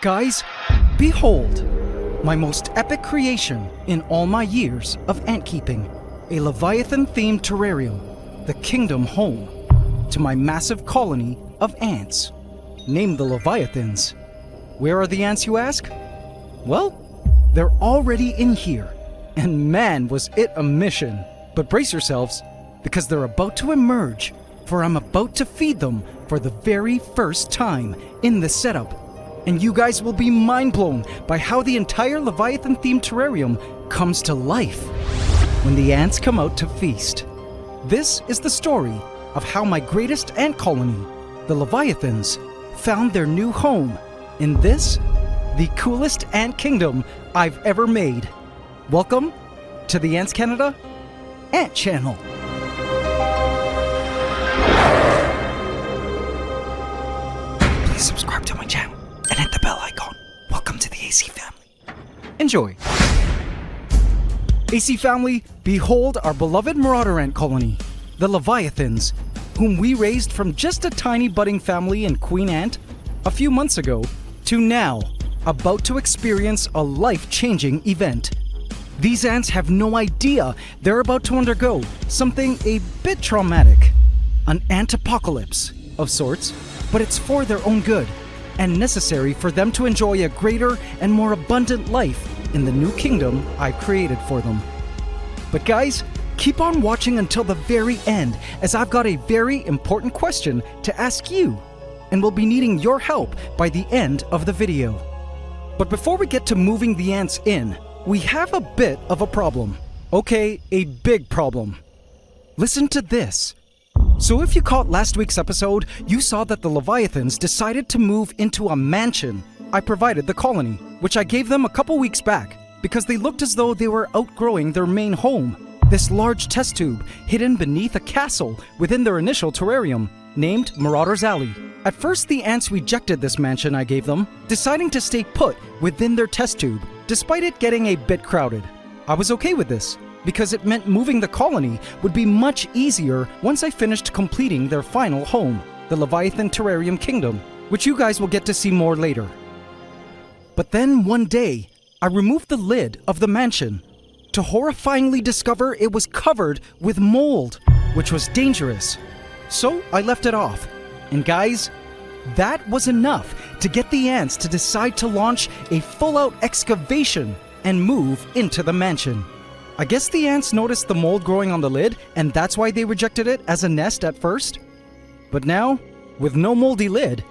Guys, behold, my most epic creation in all my years of ant keeping. A Leviathan-themed terrarium, the kingdom home to my massive colony of ants, named the Leviathans. Where are the ants, you ask? Well, they're already in here, and man, was it a mission. But brace yourselves, because they're about to emerge, for I'm about to feed them for the very first time in this setup. And you guys will be mind-blown by how the entire Leviathan-themed terrarium comes to life when the ants come out to feast. This is the story of how my greatest ant colony, the Leviathans, found their new home in this, the coolest ant kingdom I've ever made. Welcome to the Ants Canada Ant Channel. Please subscribe to my channel and hit the bell icon. Welcome to the AC family. Enjoy. AC family, behold our beloved marauder ant colony, the Leviathans, whom we raised from just a tiny budding family in Queen Ant a few months ago to now about to experience a life-changing event. These ants have no idea they're about to undergo something a bit traumatic, an ant apocalypse of sorts, but it's for their own good and necessary for them to enjoy a greater and more abundant life in the new kingdom I've created for them. But guys, keep on watching until the very end, as I've got a very important question to ask you, and we'll be needing your help by the end of the video. But before we get to moving the ants in, we have a bit of a problem. Okay, a big problem. Listen to this. So if you caught last week's episode, you saw that the Leviathans decided to move into a mansion I provided the colony, which I gave them a couple weeks back, because they looked as though they were outgrowing their main home, this large test tube hidden beneath a castle within their initial terrarium, named Marauder's Alley. At first, the ants rejected this mansion I gave them, deciding to stay put within their test tube, despite it getting a bit crowded. I was okay with this, because it meant moving the colony would be much easier once I finished completing their final home, the Leviathan Terrarium Kingdom, which you guys will get to see more later. But then one day, I removed the lid of the mansion to horrifyingly discover it was covered with mold, which was dangerous. So I left it off. And guys, that was enough to get the ants to decide to launch a full-out excavation and move into the mansion. I guess the ants noticed the mold growing on the lid, and that's why they rejected it as a nest at first. But now, with no moldy lid,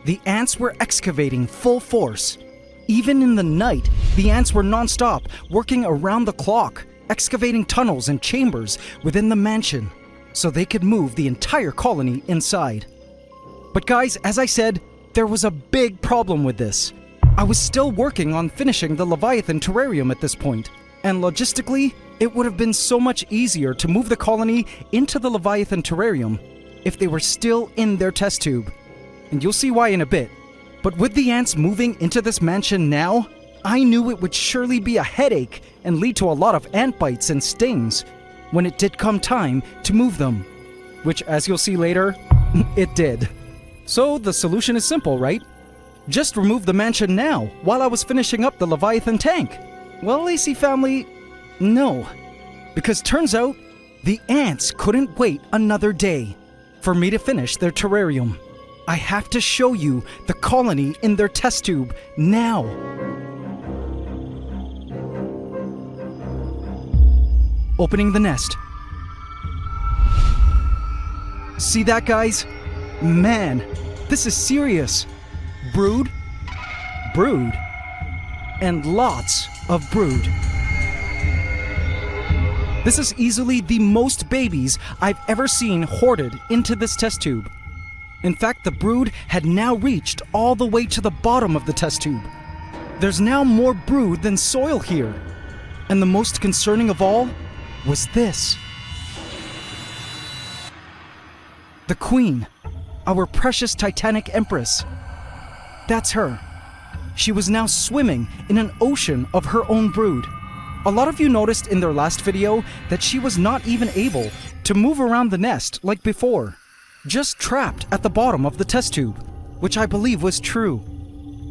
the ants were excavating full force. Even in the night, the ants were non-stop, working around the clock, excavating tunnels and chambers within the mansion, so they could move the entire colony inside. But guys, as I said, there was a big problem with this. I was still working on finishing the Leviathan terrarium at this point, and logistically, it would have been so much easier to move the colony into the Leviathan terrarium if they were still in their test tube. And you'll see why in a bit. But with the ants moving into this mansion now, I knew it would surely be a headache and lead to a lot of ant bites and stings when it did come time to move them. Which, as you'll see later, it did. So the solution is simple, right? Just remove the mansion now, while I was finishing up the Leviathan tank. Well, AC family, no. Because turns out, the ants couldn't wait another day for me to finish their terrarium. I have to show you the colony in their test tube now. Opening the nest. See that, guys? Man, this is serious. Brood, brood, and lots of brood. This is easily the most babies I've ever seen hoarded into this test tube. In fact, the brood had now reached all the way to the bottom of the test tube. There's now more brood than soil here. And the most concerning of all was this. The Queen, our precious Titanic Empress. That's her. She was now swimming in an ocean of her own brood. A lot of you noticed in their last video that she was not even able to move around the nest like before, just trapped at the bottom of the test tube, which I believe was true.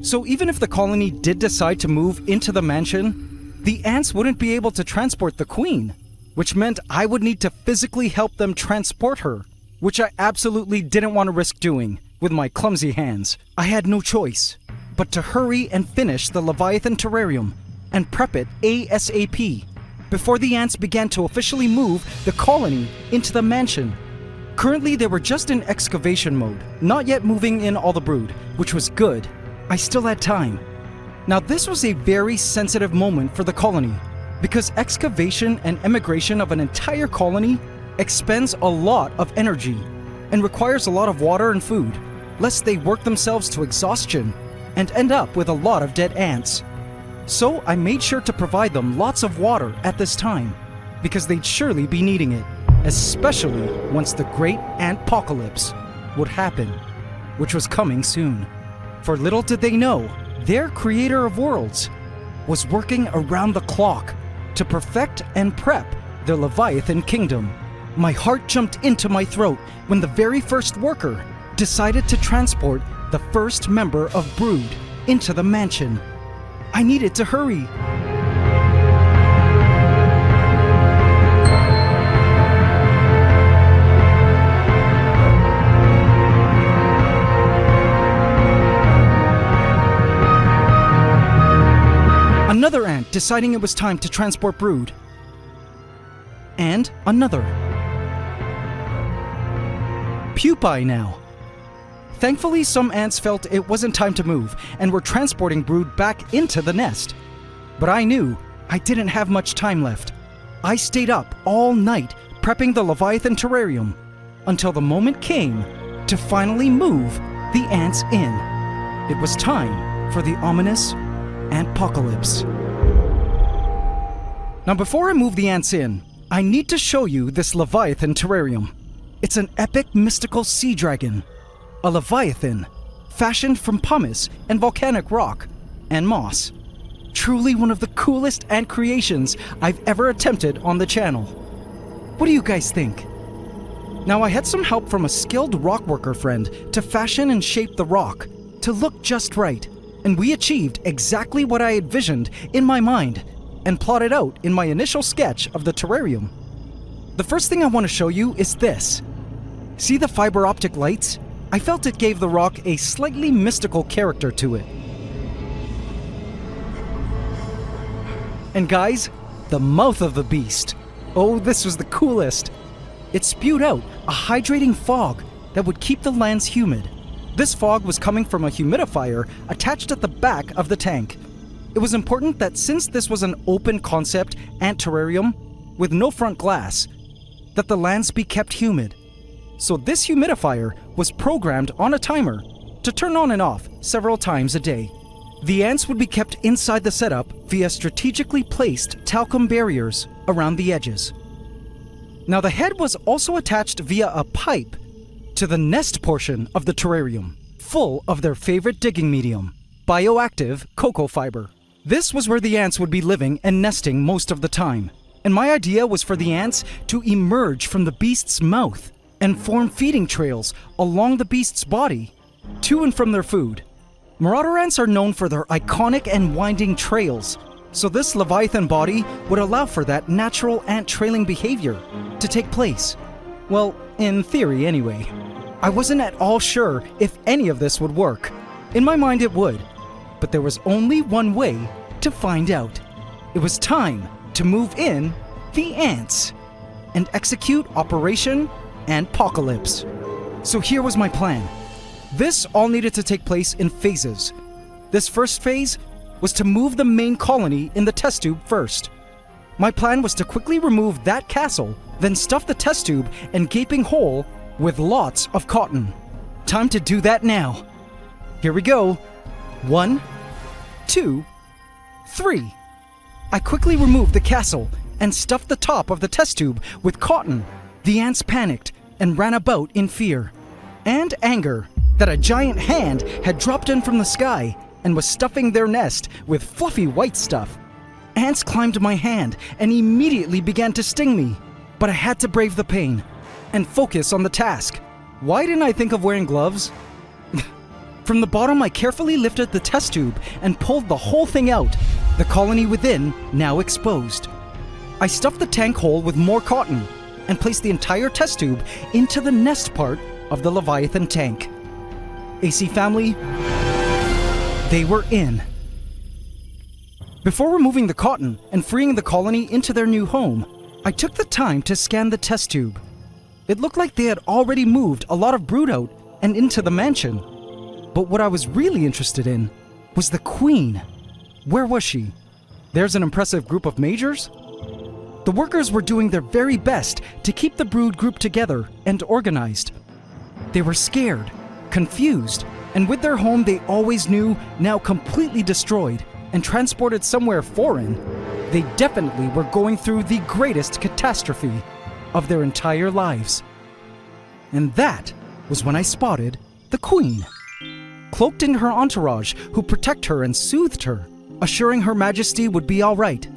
So even if the colony did decide to move into the mansion, the ants wouldn't be able to transport the queen, which meant I would need to physically help them transport her, which I absolutely didn't want to risk doing with my clumsy hands. I had no choice but to hurry and finish the Leviathan terrarium and prep it ASAP before the ants began to officially move the colony into the mansion. Currently, they were just in excavation mode, not yet moving in all the brood, which was good. I still had time. Now, this was a very sensitive moment for the colony, because excavation and emigration of an entire colony expends a lot of energy and requires a lot of water and food, lest they work themselves to exhaustion and end up with a lot of dead ants. So I made sure to provide them lots of water at this time, because they'd surely be needing it, especially once the great antpocalypse would happen, which was coming soon. For little did they know, their creator of worlds was working around the clock to perfect and prep their Leviathan kingdom. My heart jumped into my throat when the very first worker decided to transport the first member of Brood into the mansion. I needed to hurry. Another ant deciding it was time to transport Brood. And another. Pupae now. Thankfully, some ants felt it wasn't time to move and were transporting Brood back into the nest. But I knew I didn't have much time left. I stayed up all night prepping the Leviathan terrarium until the moment came to finally move the ants in. It was time for the ominous antpocalypse. Now, before I move the ants in, I need to show you this Leviathan terrarium. It's an epic mystical sea dragon. A Leviathan, fashioned from pumice and volcanic rock and moss. Truly one of the coolest ant creations I've ever attempted on the channel. What do you guys think? Now, I had some help from a skilled rock worker friend to fashion and shape the rock to look just right, and we achieved exactly what I had visioned in my mind and plotted out in my initial sketch of the terrarium. The first thing I want to show you is this. See the fiber optic lights? I felt it gave the rock a slightly mystical character to it. And guys, the mouth of the beast. Oh, this was the coolest. It spewed out a hydrating fog that would keep the lands humid. This fog was coming from a humidifier attached at the back of the tank. It was important that since this was an open concept ant terrarium with no front glass, that the lands be kept humid. So this humidifier was programmed on a timer to turn on and off several times a day. The ants would be kept inside the setup via strategically placed talcum barriers around the edges. Now, the head was also attached via a pipe to the nest portion of the terrarium, full of their favorite digging medium, bioactive cocoa fiber. This was where the ants would be living and nesting most of the time, and my idea was for the ants to emerge from the beast's mouth and form feeding trails along the beast's body to and from their food. Marauder ants are known for their iconic and winding trails, so this Leviathan body would allow for that natural ant trailing behavior to take place. Well, in theory anyway. I wasn't at all sure if any of this would work. In my mind it would, but there was only one way to find out. It was time to move in the ants and execute Operation Antpocalypse. So here was my plan. This all needed to take place in phases. This first phase was to move the main colony in the test tube first. My plan was to quickly remove that castle, then stuff the test tube and gaping hole with lots of cotton. Time to do that now. Here we go. 1, 2, 3. I quickly removed the castle and stuffed the top of the test tube with cotton. The ants panicked and ran about in fear and anger that a giant hand had dropped in from the sky and was stuffing their nest with fluffy white stuff. Ants climbed my hand and immediately began to sting me, but I had to brave the pain and focus on the task. Why didn't I think of wearing gloves? From the bottom, I carefully lifted the test tube and pulled the whole thing out, the colony within now exposed. I stuffed the tank hole with more cotton and placed the entire test tube into the nest part of the Leviathan tank. AC family, they were in. Before removing the cotton and freeing the colony into their new home, I took the time to scan the test tube. It looked like they had already moved a lot of brood out and into the mansion. But what I was really interested in was the queen. Where was she? There's an impressive group of majors. The workers were doing their very best to keep the brood group together and organized. They were scared, confused, and with their home they always knew now completely destroyed and transported somewhere foreign, they definitely were going through the greatest catastrophe of their entire lives. And that was when I spotted the queen, cloaked in her entourage who protect her and soothed her, assuring Her Majesty would be all right.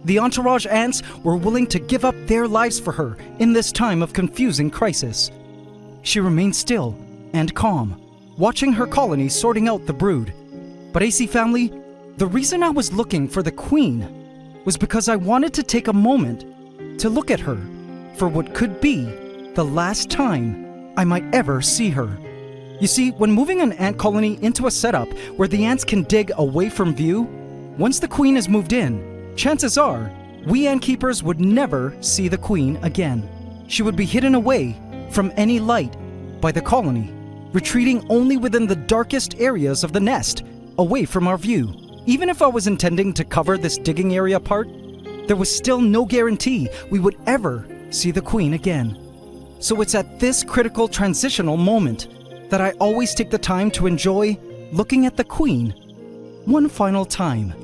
The entourage ants were willing to give up their lives for her in this time of confusing crisis. She remained still and calm, watching her colony sorting out the brood. But AC family, the reason I was looking for the queen was because I wanted to take a moment to look at her for what could be the last time I might ever see her. You see, when moving an ant colony into a setup where the ants can dig away from view, once the queen is moved in, chances are we ant keepers would never see the queen again. She would be hidden away from any light by the colony, retreating only within the darkest areas of the nest, away from our view. Even if I was intending to cover this digging area part, there was still no guarantee we would ever see the queen again. So it's at this critical transitional moment that I always take the time to enjoy looking at the queen one final time.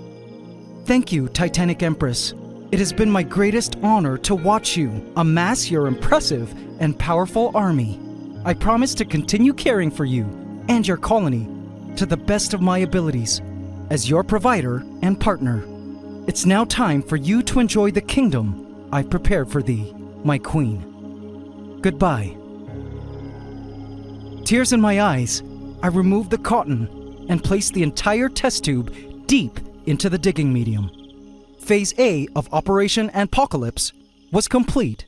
Thank you, Titanic Empress. It has been my greatest honor to watch you amass your impressive and powerful army. I promise to continue caring for you and your colony to the best of my abilities as your provider and partner. It's now time for you to enjoy the kingdom I've prepared for thee, my queen. Goodbye. Tears in my eyes, I removed the cotton and placed the entire test tube deep into the digging medium. Phase A of Operation Antpocalypse was complete.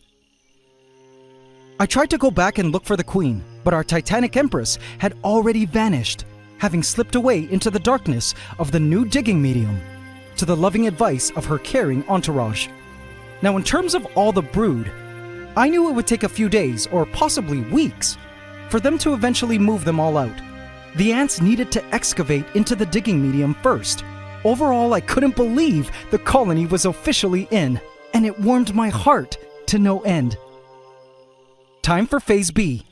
I tried to go back and look for the queen, but our Titanic Empress had already vanished, having slipped away into the darkness of the new digging medium, to the loving advice of her caring entourage. Now, in terms of all the brood, I knew it would take a few days, or possibly weeks, for them to eventually move them all out. The ants needed to excavate into the digging medium first. Overall, I couldn't believe the colony was officially in, and it warmed my heart to no end. Time for Phase B.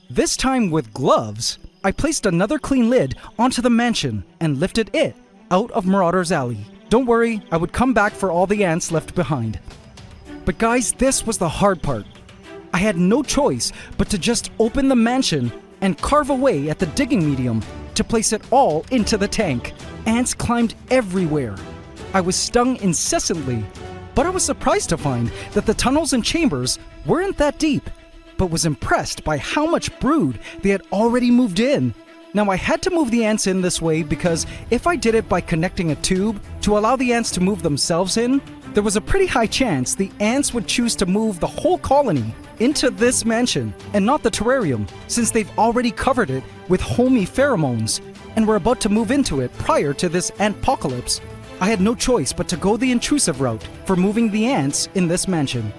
This time with gloves, I placed another clean lid onto the mansion and lifted it out of Marauder's Alley. Don't worry, I would come back for all the ants left behind. But guys, this was the hard part. I had no choice but to just open the mansion and carve away at the digging medium to place it all into the tank. Ants climbed everywhere. I was stung incessantly, but I was surprised to find that the tunnels and chambers weren't that deep, but was impressed by how much brood they had already moved in. Now, I had to move the ants in this way because if I did it by connecting a tube to allow the ants to move themselves in, there was a pretty high chance the ants would choose to move the whole colony into this mansion and not the terrarium, since they've already covered it with homey pheromones and were about to move into it prior to this antpocalypse. I had no choice but to go the intrusive route for moving the ants in this mansion.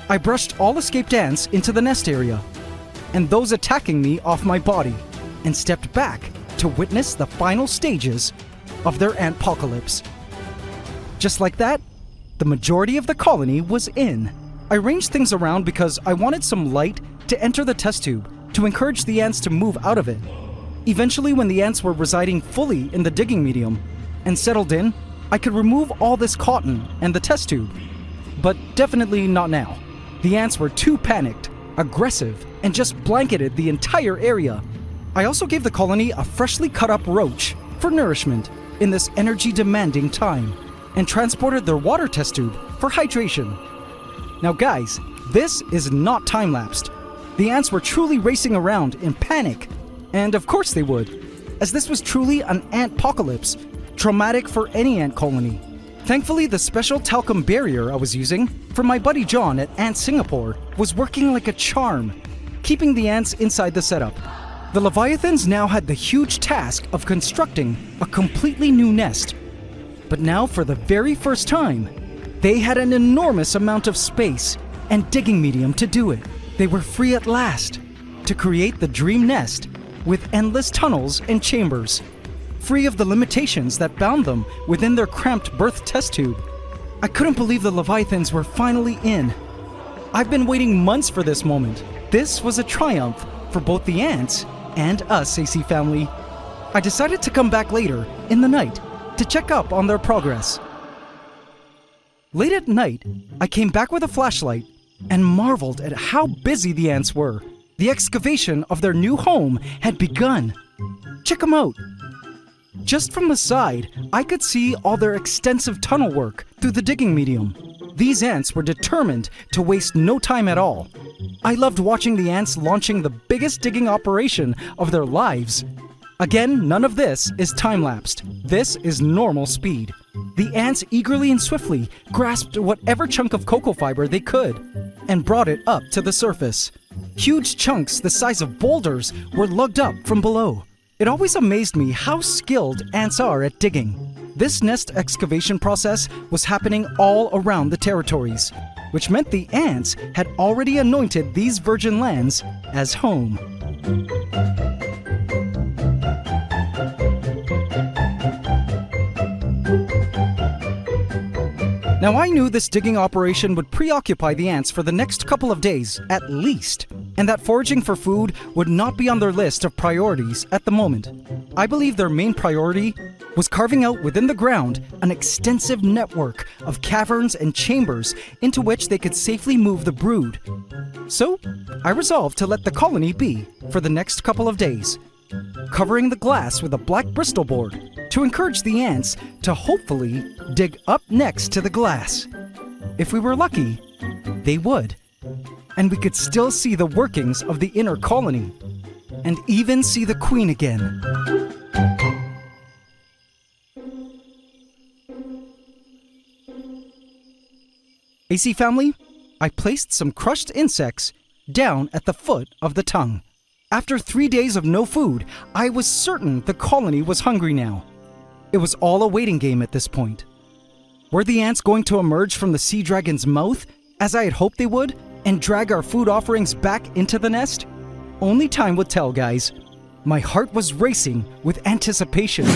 I brushed all escaped ants into the nest area and those attacking me off my body and stepped back to witness the final stages of their antpocalypse. Just like that, the majority of the colony was in. I arranged things around because I wanted some light to enter the test tube to encourage the ants to move out of it. Eventually, when the ants were residing fully in the digging medium and settled in, I could remove all this cotton and the test tube. But definitely not now. The ants were too panicked, aggressive, and just blanketed the entire area. I also gave the colony a freshly cut up roach for nourishment in this energy-demanding time, and transported their water test tube for hydration. Now guys, this is not time-lapsed. The ants were truly racing around in panic, and of course they would. as this was truly an ant-pocalypse, traumatic for any ant colony. Thankfully, the special talcum barrier I was using from my buddy John at Ant Singapore was working like a charm, keeping the ants inside the setup. The Leviathans now had the huge task of constructing a completely new nest. But now, for the very first time, they had an enormous amount of space and digging medium to do it. They were free at last to create the dream nest with endless tunnels and chambers, free of the limitations that bound them within their cramped birth test tube. I couldn't believe the Leviathans were finally in. I've been waiting months for this moment. This was a triumph for both the ants and us, AC family. I decided to come back later in the night to check up on their progress. Late at night, I came back with a flashlight and marveled at how busy the ants were. The excavation of their new home had begun. Check them out. Just from the side, I could see all their extensive tunnel work through the digging medium. These ants were determined to waste no time at all. I loved watching the ants launching the biggest digging operation of their lives. Again, none of this is time-lapsed. This is normal speed. The ants eagerly and swiftly grasped whatever chunk of cocoa fiber they could and brought it up to the surface. Huge chunks the size of boulders were lugged up from below. It always amazed me how skilled ants are at digging. This nest excavation process was happening all around the territories, which meant the ants had already anointed these virgin lands as home. Now, I knew this digging operation would preoccupy the ants for the next couple of days, at least, and that foraging for food would not be on their list of priorities at the moment. I believe their main priority was carving out within the ground an extensive network of caverns and chambers into which they could safely move the brood. So, I resolved to let the colony be for the next couple of days, covering the glass with a black Bristol board to encourage the ants to hopefully dig up next to the glass. If we were lucky, they would. And we could still see the workings of the inner colony, and even see the queen again. AC family, I placed some crushed insects down at the foot of the tongue. After 3 days of no food, I was certain the colony was hungry now. It was all a waiting game at this point. Were the ants going to emerge from the sea dragon's mouth, as I had hoped they would, and drag our food offerings back into the nest? Only time would tell, guys. My heart was racing with anticipation.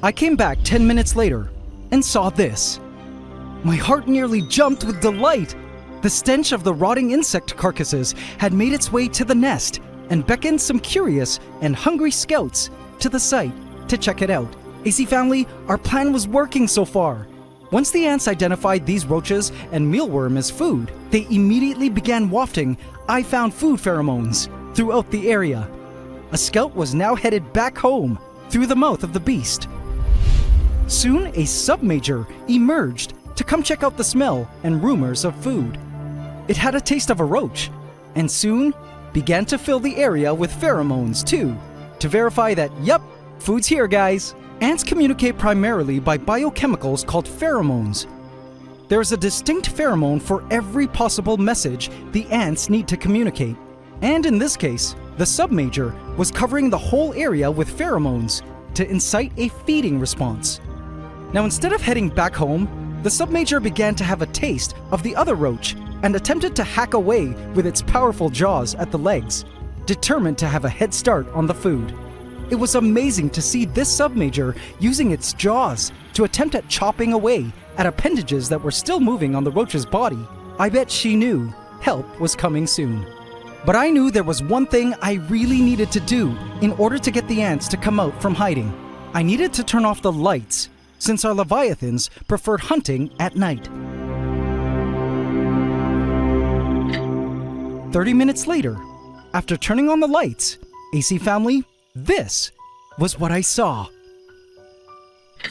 I came back 10 minutes later and saw this. My heart nearly jumped with delight. The stench of the rotting insect carcasses had made its way to the nest and beckoned some curious and hungry scouts to the site to check it out. AC family, our plan was working so far. Once the ants identified these roaches and mealworm as food, they immediately began wafting "I found food" pheromones throughout the area. A scout was now headed back home through the mouth of the beast. Soon, a sub-major emerged to come check out the smell and rumors of food. It had a taste of a roach, and soon began to fill the area with pheromones too, to verify that, yep, food's here, guys. Ants communicate primarily by biochemicals called pheromones. There is a distinct pheromone for every possible message the ants need to communicate. And in this case, the sub-major was covering the whole area with pheromones to incite a feeding response. Now, instead of heading back home, the sub-major began to have a taste of the other roach and attempted to hack away with its powerful jaws at the legs, determined to have a head start on the food. It was amazing to see this sub-major using its jaws to attempt at chopping away at appendages that were still moving on the roach's body. I bet she knew help was coming soon. But I knew there was one thing I really needed to do in order to get the ants to come out from hiding. I needed to turn off the lights, since our Leviathans preferred hunting at night. 30 minutes later, after turning on the lights, AC family, this was what I saw.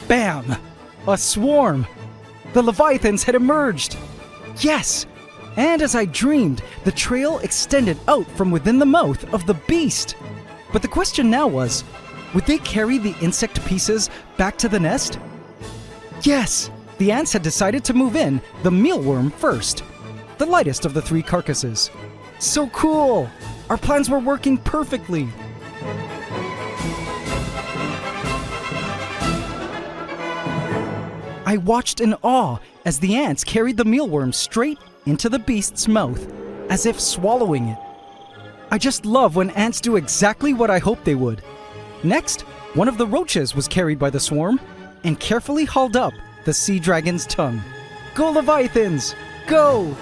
Bam! A swarm! The Leviathans had emerged! Yes! And as I dreamed, the trail extended out from within the mouth of the beast. But the question now was, Would they carry the insect pieces back to the nest? Yes! The ants had decided to move in the mealworm first, the lightest of the three carcasses. So cool! Our plans were working perfectly. I watched in awe as the ants carried the mealworm straight into the beast's mouth, as if swallowing it. I just love when ants do exactly what I hoped they would. Next, one of the roaches was carried by the swarm and carefully hauled up the sea dragon's tongue. Go Leviathans! Go!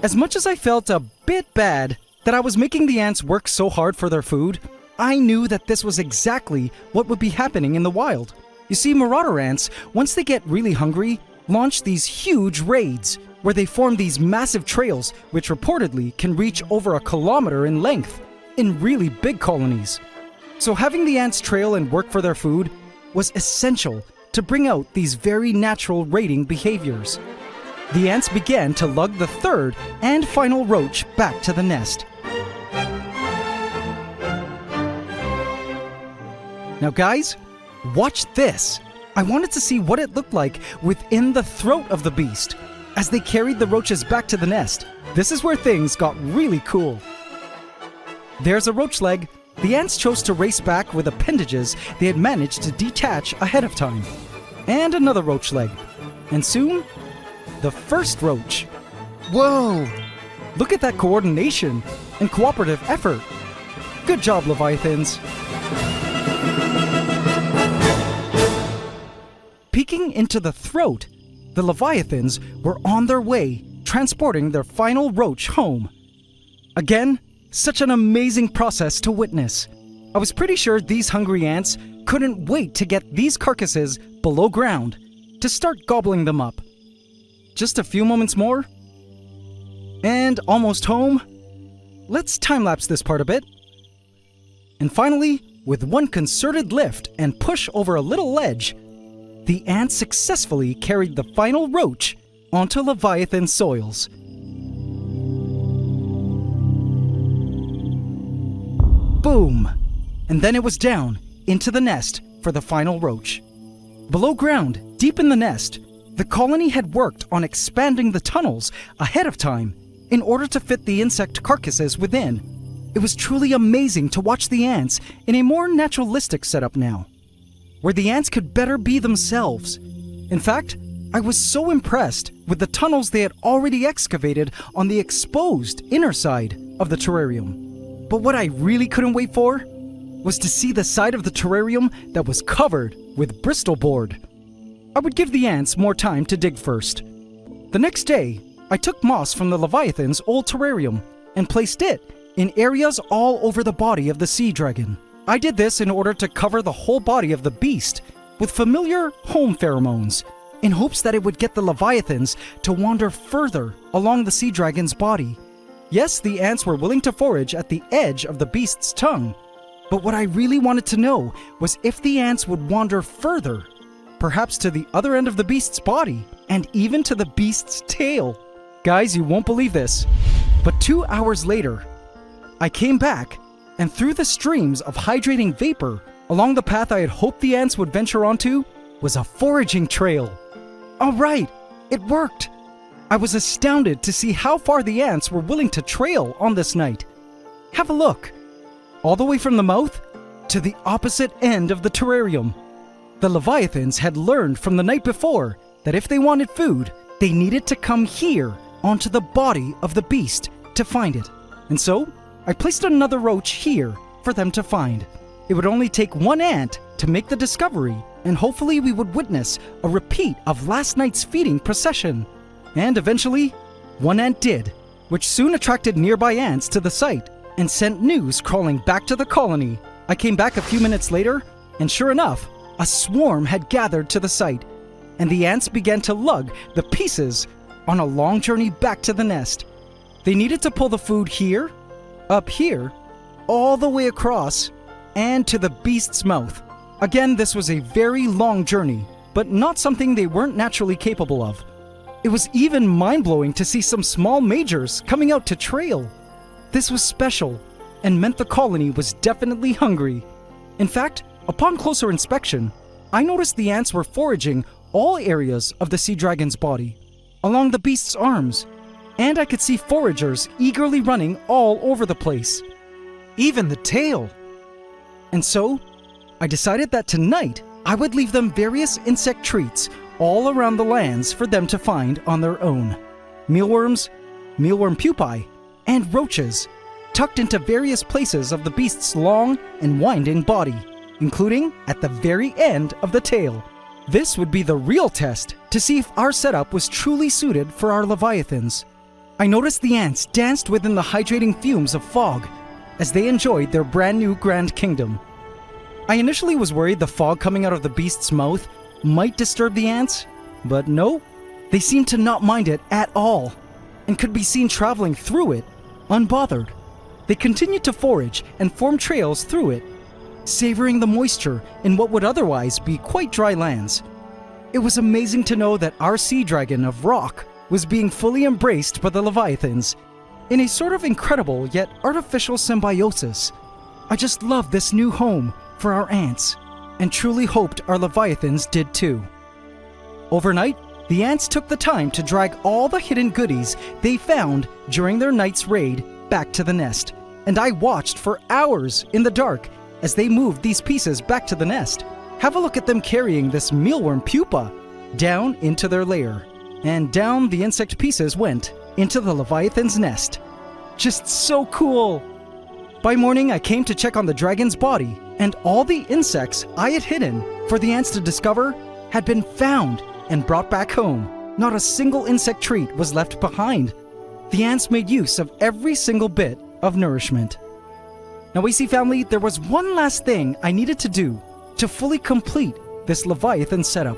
As much as I felt a bit bad that I was making the ants work so hard for their food, I knew that this was exactly what would be happening in the wild. You see, marauder ants, once they get really hungry, launch these huge raids where they form these massive trails which reportedly can reach over 1 kilometer in length in really big colonies. So having the ants trail and work for their food was essential to bring out these very natural raiding behaviors. The ants began to lug the third and final roach back to the nest. Now guys, watch this. I wanted to see what it looked like within the throat of the beast as they carried the roaches back to the nest. This is where things got really cool. There's a roach leg. The ants chose to race back with appendages they had managed to detach ahead of time. And another roach leg. And soon, the first roach. Whoa! Look at that coordination and cooperative effort. Good job, Leviathans. Peeking into the throat, the Leviathans were on their way, transporting their final roach home. Again, such an amazing process to witness. I was pretty sure these hungry ants couldn't wait to get these carcasses below ground to start gobbling them up. Just a few moments more, and almost home. Let's time-lapse this part a bit. And finally, with one concerted lift and push over a little ledge, the ants successfully carried the final roach onto Leviathan soils. Boom! And then it was down into the nest for the final roach. Below ground, deep in the nest, the colony had worked on expanding the tunnels ahead of time in order to fit the insect carcasses within. It was truly amazing to watch the ants in a more naturalistic setup now, where the ants could better be themselves. In fact, I was so impressed with the tunnels they had already excavated on the exposed inner side of the terrarium. But what I really couldn't wait for was to see the side of the terrarium that was covered with Bristol board. I would give the ants more time to dig first. The next day, I took moss from the Leviathan's old terrarium and placed it in areas all over the body of the sea dragon. I did this in order to cover the whole body of the beast with familiar home pheromones in hopes that it would get the Leviathans to wander further along the sea dragon's body. Yes, the ants were willing to forage at the edge of the beast's tongue, but what I really wanted to know was if the ants would wander further, perhaps to the other end of the beast's body, and even to the beast's tail. Guys, you won't believe this, but 2 hours later, I came back, and through the streams of hydrating vapor along the path I had hoped the ants would venture onto was a foraging trail. All right, it worked. I was astounded to see how far the ants were willing to trail on this night. Have a look. All the way from the mouth to the opposite end of the terrarium. The Leviathans had learned from the night before that if they wanted food, they needed to come here onto the body of the beast to find it. And so, I placed another roach here for them to find. It would only take one ant to make the discovery, and hopefully we would witness a repeat of last night's feeding procession. And eventually, one ant did, which soon attracted nearby ants to the site and sent news crawling back to the colony. I came back a few minutes later, and sure enough, a swarm had gathered to the site, and the ants began to lug the pieces on a long journey back to the nest. They needed to pull the food here, up here, all the way across, and to the beast's mouth. Again, this was a very long journey, but not something they weren't naturally capable of. It was even mind-blowing to see some small majors coming out to trail. This was special and meant the colony was definitely hungry. In fact, upon closer inspection, I noticed the ants were foraging all areas of the sea dragon's body, along the beast's arms, and I could see foragers eagerly running all over the place. Even the tail. And so, I decided that tonight I would leave them various insect treats all around the lands for them to find on their own. Mealworms, mealworm pupae, and roaches, tucked into various places of the beast's long and winding body, including at the very end of the tail. This would be the real test to see if our setup was truly suited for our leviathans. I noticed the ants danced within the hydrating fumes of fog as they enjoyed their brand new Grand Kingdom. I initially was worried the fog coming out of the beast's mouth might disturb the ants, but no, they seemed to not mind it at all and could be seen traveling through it, unbothered. They continued to forage and form trails through it, savoring the moisture in what would otherwise be quite dry lands. It was amazing to know that our sea dragon of rock was being fully embraced by the leviathans in a sort of incredible yet artificial symbiosis. I just loved this new home for our ants, and truly hoped our leviathans did too. Overnight, the ants took the time to drag all the hidden goodies they found during their night's raid back to the nest, and I watched for hours in the dark as they moved these pieces back to the nest. Have a look at them carrying this mealworm pupa down into their lair, and down the insect pieces went into the leviathan's nest. Just so cool! By morning, I came to check on the dragon's body, and all the insects I had hidden for the ants to discover had been found and brought back home. Not a single insect treat was left behind. The ants made use of every single bit of nourishment. Now, AC family, there was one last thing I needed to do to fully complete this Leviathan setup.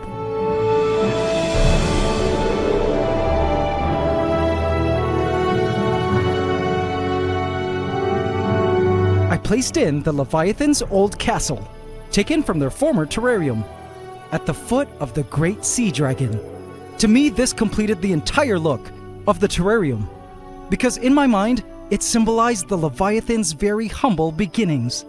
I placed in the Leviathan's old castle, taken from their former terrarium, at the foot of the great sea dragon. To me, this completed the entire look of the terrarium, because in my mind, it symbolized the Leviathan's very humble beginnings.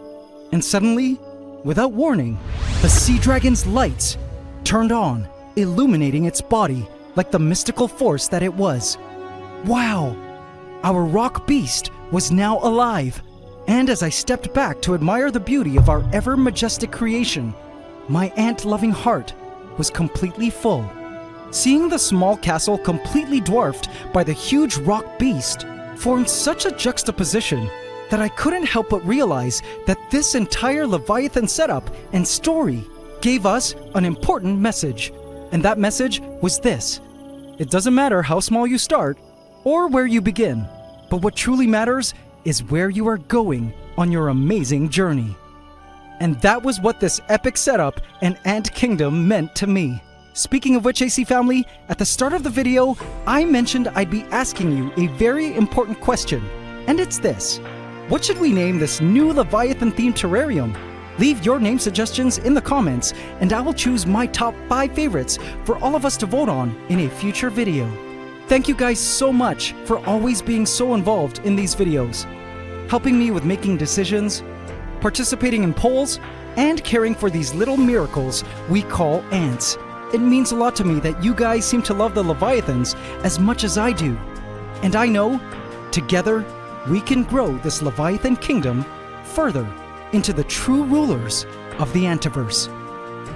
And suddenly, without warning, the sea dragon's lights turned on, illuminating its body like the mystical force that it was. Wow! Our rock beast was now alive. And as I stepped back to admire the beauty of our ever-majestic creation, my ant-loving heart was completely full. Seeing the small castle completely dwarfed by the huge rock beast formed such a juxtaposition that I couldn't help but realize that this entire Leviathan setup and story gave us an important message. And that message was this: it doesn't matter how small you start or where you begin, but what truly matters is where you are going on your amazing journey. And that was what this epic setup and Ant Kingdom meant to me. Speaking of which, AC family, at the start of the video, I mentioned I'd be asking you a very important question, and it's this: what should we name this new Leviathan-themed terrarium? Leave your name suggestions in the comments, and I will choose my top 5 favorites for all of us to vote on in a future video. Thank you guys so much for always being so involved in these videos, helping me with making decisions, participating in polls, and caring for these little miracles we call ants. It means a lot to me that you guys seem to love the Leviathans as much as I do. And I know, together, we can grow this Leviathan kingdom further into the true rulers of the Antiverse.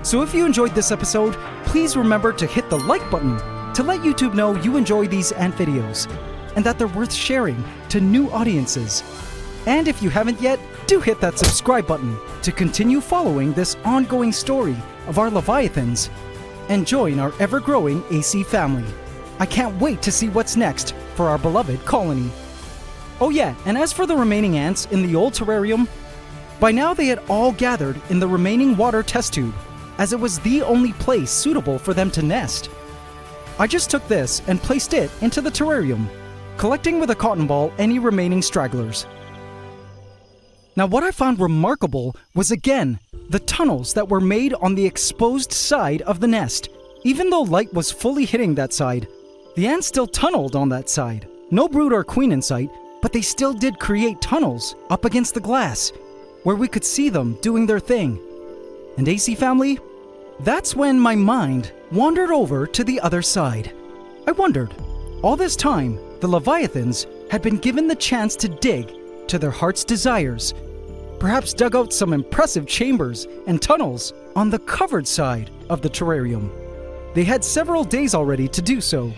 So if you enjoyed this episode, please remember to hit the like button to let YouTube know you enjoy these ant videos and that they're worth sharing to new audiences. And if you haven't yet, do hit that subscribe button to continue following this ongoing story of our Leviathans and join our ever-growing AC family. I can't wait to see what's next for our beloved colony. Oh yeah, and as for the remaining ants in the old terrarium, by now they had all gathered in the remaining water test tube, as it was the only place suitable for them to nest. I just took this and placed it into the terrarium, collecting with a cotton ball any remaining stragglers. Now, what I found remarkable was again the tunnels that were made on the exposed side of the nest. Even though light was fully hitting that side, the ants still tunneled on that side. No brood or queen in sight, but they still did create tunnels up against the glass where we could see them doing their thing. And AC family, that's when my mind wandered over to the other side. I wondered, all this time, the Leviathans had been given the chance to dig to their heart's desires, perhaps dug out some impressive chambers and tunnels on the covered side of the terrarium. They had several days already to do so.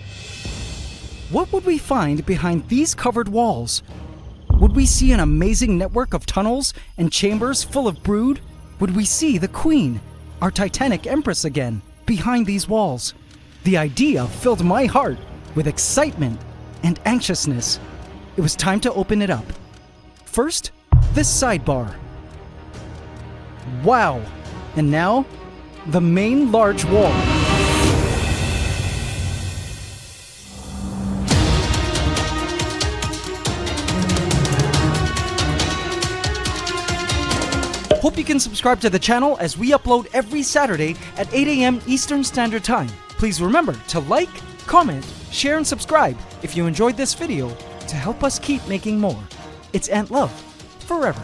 What would we find behind these covered walls? Would we see an amazing network of tunnels and chambers full of brood? Would we see the queen, our titanic empress again, behind these walls? The idea filled my heart with excitement and anxiousness. It was time to open it up. First, this sidebar. Wow! And now, the main large wall. Hope you can subscribe to the channel as we upload every Saturday at 8 a.m. Eastern Standard Time. Please remember to like, comment, share, and subscribe if you enjoyed this video to help us keep making more. It's Ant Love forever.